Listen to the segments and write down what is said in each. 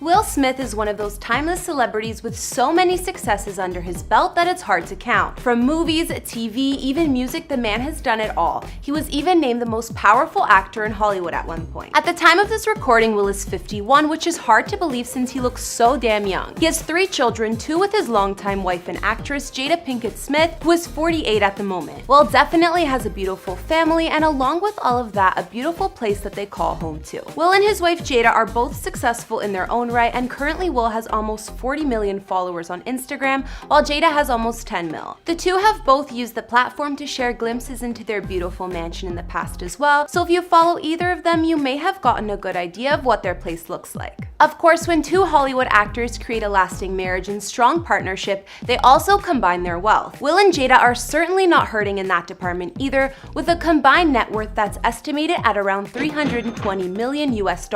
Will Smith is one of those timeless celebrities with so many successes under his belt that it's hard to count. From movies, TV, even music, the man has done it all. He was even named the most powerful actor in Hollywood at one point. At the time of this recording, Will is 51, which is hard to believe since he looks so damn young. He has 3 children, 2 with his longtime wife and actress Jada Pinkett Smith, who is 48 at the moment. Will definitely has a beautiful family, and along with all of that, a beautiful place that they call home too. Will and his wife Jada are both successful in their own right, and currently Will has almost 40 million followers on Instagram, while Jada has almost 10 mil. The two have both used the platform to share glimpses into their beautiful mansion in the past as well, so if you follow either of them, you may have gotten a good idea of what their place looks like. Of course, when 2 Hollywood actors create a lasting marriage and strong partnership, they also combine their wealth. Will and Jada are certainly not hurting in that department either, with a combined net worth that's estimated at around $320 million US.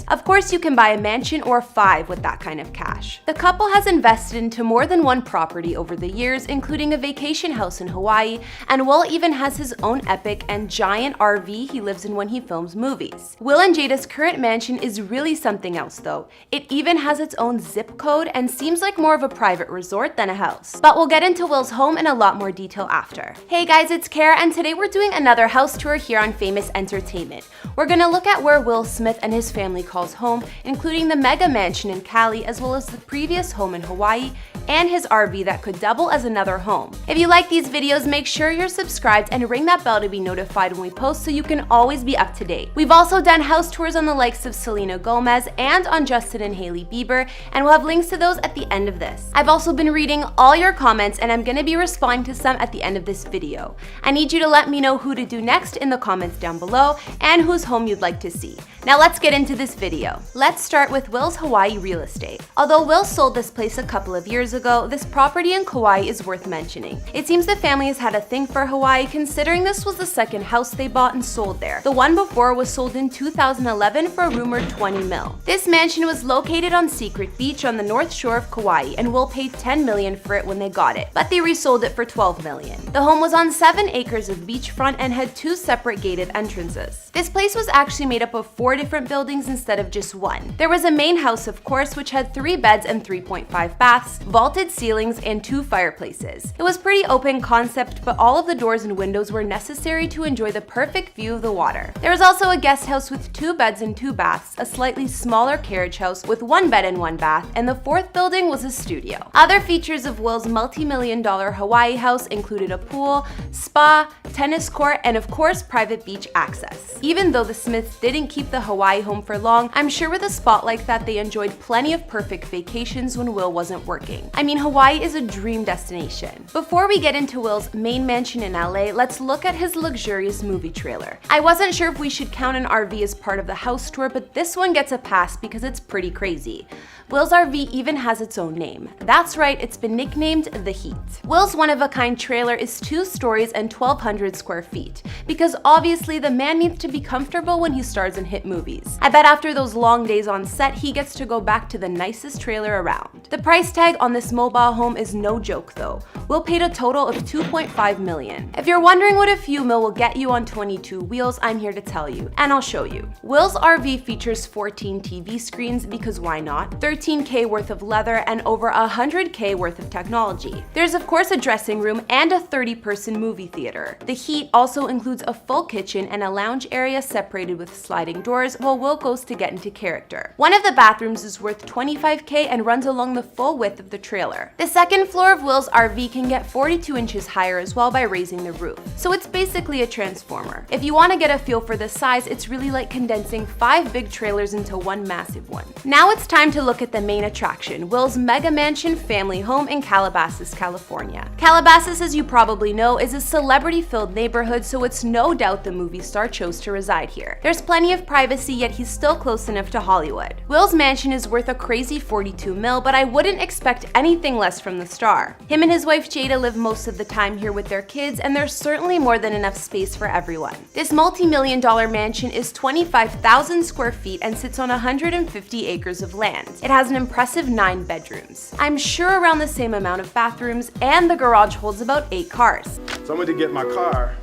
Of course, you can buy a mansion or 5 with that kind of cash. The couple has invested into more than one property over the years, including a vacation house in Hawaii, and Will even has his own epic and giant RV he lives in when he films movies. Will and Jada's current mansion is really something else though. It even has its own zip code and seems like more of a private resort than a house. But we'll get into Will's home in a lot more detail after. Hey guys, it's Kara, and today we're doing another house tour here on Famous Entertainment. We're gonna look at where Will Smith and his family calls home, including the mega mansion in Cali, as well as the previous home in Hawaii, and his RV that could double as another home. If you like these videos, make sure you're subscribed and ring that bell to be notified when we post so you can always be up to date. We've also done house tours on the likes of Selena Gomez and on Justin and Hailey Bieber, and we'll have links to those at the end of this. I've also been reading all your comments, and I'm gonna be responding to some at the end of this video. I need you to let me know who to do next in the comments down below and whose home you'd like to see. Now let's get into this video. Let's start with Will's Hawaii real estate. Although Will sold this place a couple of years ago, this property in Kauai is worth mentioning. It seems the family has had a thing for Hawaii, considering this was the second house they bought and sold there. The one before was sold in 2011 for a rumored 20 mil. This mansion was located on Secret Beach on the north shore of Kauai, and Will paid $10 million for it when they got it, but they resold it for $12 million. The home was on 7 acres of beachfront and had 2 separate gated entrances. This place was actually made up of 4 different buildings instead of just 1. There was a main house, of course, which had 3 beds and 3.5 baths, vaulted ceilings, and 2 fireplaces. It was pretty open concept, but all of the doors and windows were necessary to enjoy the perfect view of the water. There was also a guest house with 2 beds and 2 baths, a slightly smaller carriage house with 1 bed and 1 bath, and the 4th building was a studio. Other features of Will's multi-million-dollar Hawaii house included a pool, spa, tennis court, and of course private beach access. Even though the Smiths didn't keep the Hawaii home for long, I'm sure with a spot like that they enjoyed plenty of perfect vacations when Will wasn't working. I mean, Hawaii is a dream destination. Before we get into Will's main mansion in LA, let's look at his luxurious movie trailer. I wasn't sure if we should count an RV as part of the house tour, but this one gets a pass because it's pretty crazy. Will's RV even has its own name. That's right, it's been nicknamed The Heat. Will's one-of-a-kind trailer is 2 stories and 1,200 square feet, because obviously the man needs to be comfortable when he stars in hit movies. I bet after those long days on set, he gets to go back to the nicest trailer around. The price tag on this mobile home is no joke though. Will paid a total of $2.5 million. If you're wondering what a few mil will get you on 22 wheels, I'm here to tell you, and I'll show you. Will's RV features 14 TV screens, because why not? 13K worth of leather and over 100K worth of technology. There's of course a dressing room and a 30-person movie theater. The Heat also includes a full kitchen and a lounge area separated with sliding doors while Will goes to get into character. One of the bathrooms is worth $25K and runs along the full width of the trailer. The second floor of Will's RV can get 42 inches higher as well by raising the roof. So it's basically a transformer. If you want to get a feel for the size, it's really like condensing 5 big trailers into one massive one. Now it's time to look at the main attraction, Will's mega mansion family home in Calabasas, California. Calabasas, as you probably know, is a celebrity-filled neighborhood, so it's no doubt the movie star chose to reside here. There's plenty of privacy, yet he's still close enough to Hollywood. Will's mansion is worth a crazy 42 mil, but I wouldn't expect anything less from the star. Him and his wife Jada live most of the time here with their kids, and there's certainly more than enough space for everyone. This multi-million-dollar mansion is 25,000 square feet and sits on 150 acres of land. It has an impressive 9 bedrooms. I'm sure around the same amount of bathrooms, and the garage holds about 8 cars. So I'm going to get my car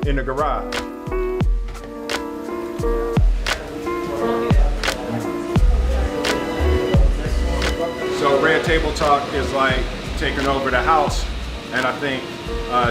in the garage. So Red Table Talk is like taking over the house, and I think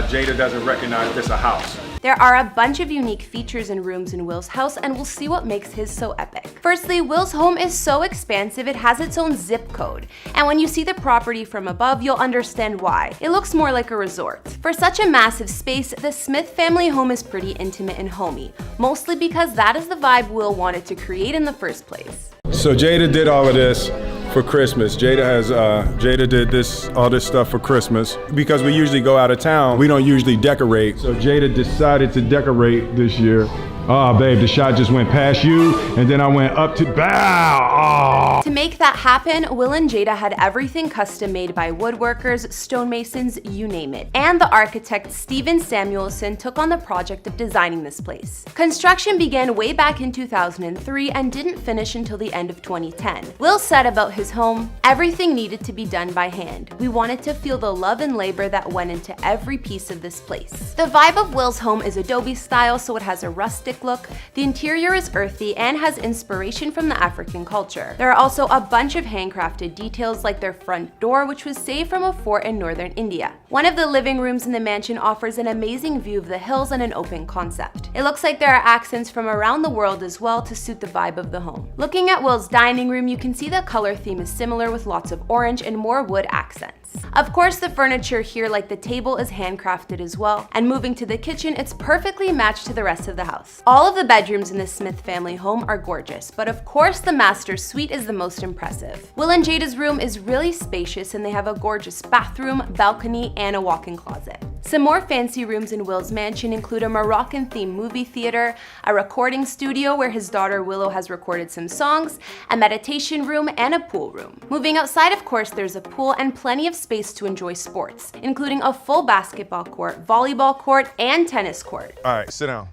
Jada doesn't recognize this a house. There are a bunch of unique features and rooms in Will's house, and we'll see what makes his so epic. Firstly, Will's home is so expansive it has its own zip code, and when you see the property from above, you'll understand why. It looks more like a resort. For such a massive space, the Smith family home is pretty intimate and homey, mostly because that is the vibe Will wanted to create in the first place. So Jada did all of this for Christmas. Jada did all this stuff for Christmas. Because we usually go out of town, we don't usually decorate. So Jada decided to decorate this year. Oh, babe, the shot just went past you, and then I went up to bow. Oh. To make that happen, Will and Jada had everything custom made by woodworkers, stonemasons, you name it. And the architect Steven Samuelson took on the project of designing this place. Construction began way back in 2003 and didn't finish until the end of 2010. Will said about his home, "Everything needed to be done by hand. We wanted to feel the love and labor that went into every piece of this place." The vibe of Will's home is Adobe style, so it has a rustic look. The interior is earthy and has inspiration from the African culture. There are also a bunch of handcrafted details like their front door, which was saved from a fort in northern India. One of the living rooms in the mansion offers an amazing view of the hills and an open concept. It looks like there are accents from around the world as well to suit the vibe of the home. Looking at Will's dining room, you can see the color theme is similar with lots of orange and more wood accents. Of course, the furniture here, like the table, is handcrafted as well, and moving to the kitchen, it's perfectly matched to the rest of the house. All of the bedrooms in the Smith family home are gorgeous, but of course the master suite is the most impressive. Will and Jada's room is really spacious, and they have a gorgeous bathroom, balcony, and a walk-in closet. Some more fancy rooms in Will's mansion include a Moroccan-themed movie theater, a recording studio where his daughter Willow has recorded some songs, a meditation room, and a pool room. Moving outside, of course, there's a pool and plenty of space to enjoy sports, including a full basketball court, volleyball court, and tennis court. All right, sit down.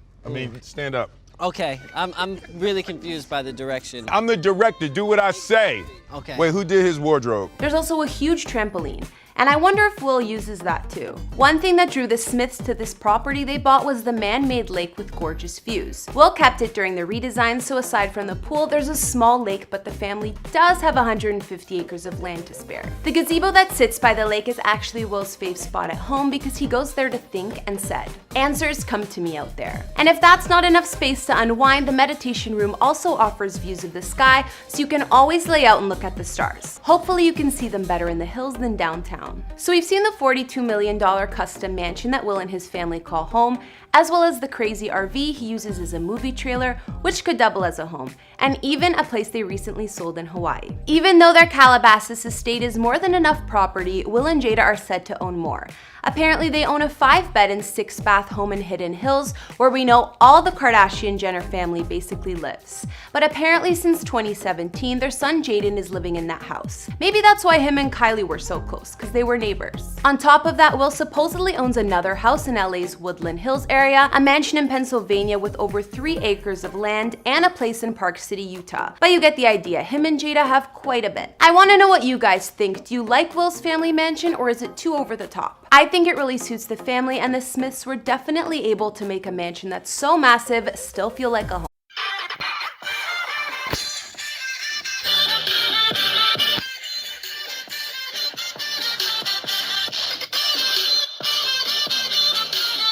Stand up. Okay, I'm really confused by the direction. I'm the director, do what I say. Okay. Wait, who did his wardrobe? There's also a huge trampoline, and I wonder if Will uses that too. One thing that drew the Smiths to this property they bought was the man-made lake with gorgeous views. Will kept it during the redesign, so aside from the pool, there's a small lake, but the family does have 150 acres of land to spare. The gazebo that sits by the lake is actually Will's fave spot at home because he goes there to think and said, "Answers come to me out there." And if that's not enough space to unwind, the meditation room also offers views of the sky, so you can always lay out and look at the stars. Hopefully you can see them better in the hills than downtown. So we've seen the $42 million custom mansion that Will and his family call home, as well as the crazy RV he uses as a movie trailer, which could double as a home, and even a place they recently sold in Hawaii. Even though their Calabasas estate is more than enough property, Will and Jada are said to own more. Apparently they own a 5-bed and 6-bath home in Hidden Hills, where we know all the Kardashian-Jenner family basically lives. But apparently since 2017, their son Jaden is living in that house. Maybe that's why him and Kylie were so close, because they were neighbors. On top of that, Will supposedly owns another house in LA's Woodland Hills area, a mansion in Pennsylvania with over 3 acres of land, and a place in Park City, Utah. But you get the idea, him and Jada have quite a bit. I want to know what you guys think. Do you like Will's family mansion, or is it too over the top? I think it really suits the family, and the Smiths were definitely able to make a mansion that's so massive still feel like a home.